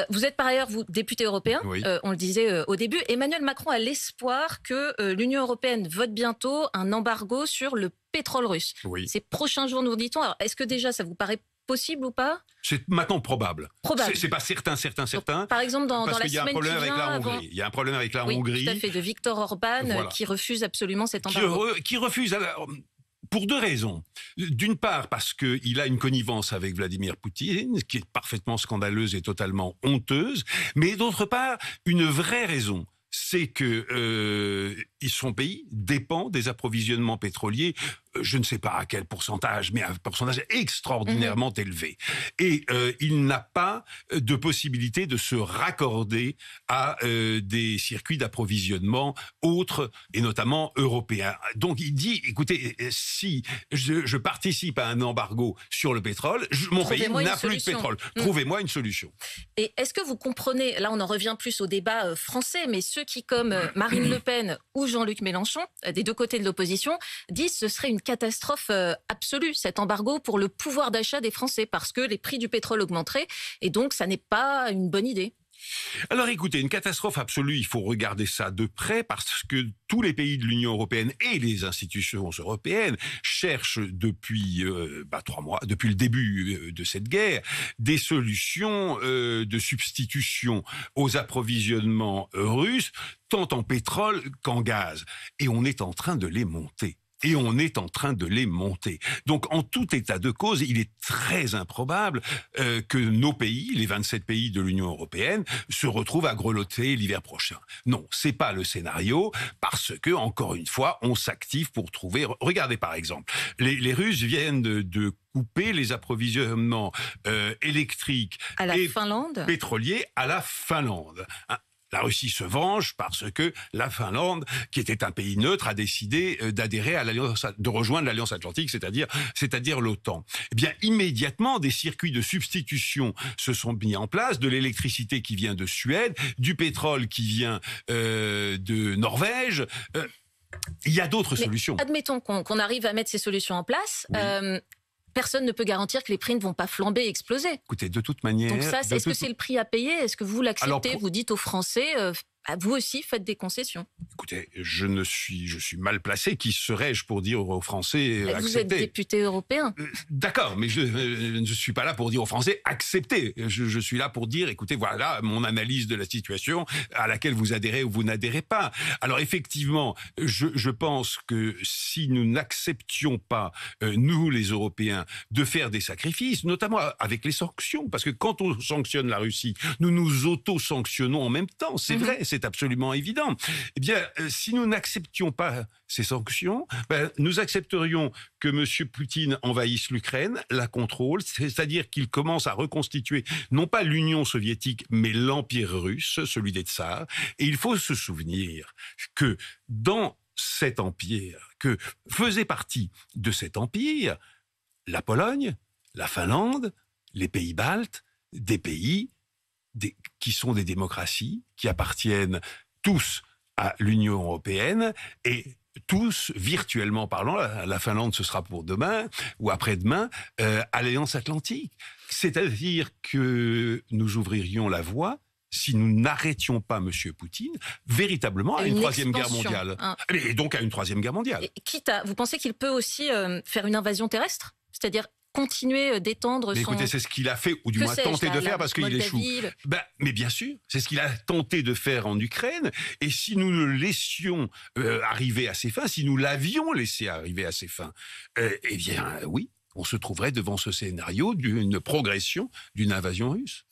Vous êtes par ailleurs, vous, député européen, Oui. on le disait au début. Emmanuel Macron a l'espoir que l'Union européenne vote bientôt un embargo sur le pétrole russe. Oui. Ces prochains jours, nous dit-on. Alors, est-ce que déjà, ça vous paraît possible ou pas? C'est maintenant probable. Probable. C'est pas certain. Donc, par exemple, dans Parce la qu'il y a un semaine qui problème avec vient, la avant... Hongrie. Il y a un problème avec la Oui, Hongrie. tout à fait, de Viktor Orban, Voilà. qui refuse absolument cet embargo. Qui refuse. Alors, pour deux raisons. D'une part, parce qu'il a une connivence avec Vladimir Poutine, qui est parfaitement scandaleuse et totalement honteuse. Mais d'autre part, une vraie raison. C'est que son pays dépend des approvisionnements pétroliers, je ne sais pas à quel pourcentage, mais un pourcentage extraordinairement élevé. Et il n'a pas de possibilité de se raccorder à des circuits d'approvisionnement autres, et notamment européens. Donc il dit, écoutez, si je participe à un embargo sur le pétrole, mon pays n'a plus de pétrole. Trouvez-moi une solution. Et est-ce que vous comprenez, là on en revient plus au débat français, mais ceux qui, comme Marine Le Pen ou Jean-Luc Mélenchon, des deux côtés de l'opposition, disent que ce serait une catastrophe absolue, cet embargo, pour le pouvoir d'achat des Français, parce que les prix du pétrole augmenteraient, et donc ça n'est pas une bonne idée. Alors écoutez, une catastrophe absolue, il faut regarder ça de près parce que tous les pays de l'Union européenne et les institutions européennes cherchent depuis 3 mois, depuis le début de cette guerre, des solutions de substitution aux approvisionnements russes, tant en pétrole qu'en gaz. Et on est en train de les monter. Donc, en tout état de cause, il est très improbable que nos pays, les 27 pays de l'Union européenne, se retrouvent à grelotter l'hiver prochain. Non, c'est pas le scénario, parce que, encore une fois, on s'active pour trouver... Regardez, par exemple, les Russes viennent de couper les approvisionnements électriques et pétroliers à la Finlande. La Russie se venge parce que la Finlande, qui était un pays neutre, a décidé d'adhérer à de rejoindre l'Alliance Atlantique, c'est-à-dire l'OTAN. Eh bien, immédiatement, des circuits de substitution se sont mis en place, de l'électricité qui vient de Suède, du pétrole qui vient de Norvège. Il y a d'autres solutions. Admettons qu'on arrive à mettre ces solutions en place. Oui. Personne ne peut garantir que les prix ne vont pas flamber et exploser. Écoutez, de toute manière... Donc ça, est-ce que c'est le prix à payer? Est-ce que vous l'acceptez? Vous dites aux Français, vous aussi, faites des concessions. Écoutez, je suis mal placé. Qui serais-je pour dire aux Français acceptez? Vous êtes député européen. D'accord, mais je ne suis pas là pour dire aux Français acceptez. Je suis là pour dire, écoutez, voilà mon analyse de la situation à laquelle vous adhérez ou vous n'adhérez pas. Alors effectivement, je pense que si nous n'acceptions pas, nous les Européens, de faire des sacrifices, notamment avec les sanctions, parce que quand on sanctionne la Russie, nous nous auto-sanctionnons en même temps. C'est vrai, c'est absolument évident. Eh bien, si nous n'acceptions pas ces sanctions, nous accepterions que M. Poutine envahisse l'Ukraine, la contrôle, c'est-à-dire qu'il commence à reconstituer non pas l'Union soviétique, mais l'Empire russe, celui des tsars. Et il faut se souvenir que dans cet empire, que faisait partie de cet empire la Pologne, la Finlande, les pays baltes, des pays qui sont des démocraties, qui appartiennent tous à l'Union européenne et tous, virtuellement parlant, la Finlande ce sera pour demain ou après-demain, à l'Alliance Atlantique. C'est-à-dire que nous ouvririons la voie, si nous n'arrêtions pas M. Poutine, véritablement à une troisième guerre mondiale. Et donc à une troisième guerre mondiale. Et vous pensez qu'il peut aussi faire une invasion terrestre? C'est-à-dire continuer d'étendre son... Écoutez, c'est ce qu'il a fait, ou du moins tenté de faire, parce qu'il échoue. Mais bien sûr, c'est ce qu'il a tenté de faire en Ukraine. Et si nous le laissions arriver à ses fins, si nous l'avions laissé arriver à ses fins, eh bien oui, on se trouverait devant ce scénario d'une progression d'une invasion russe.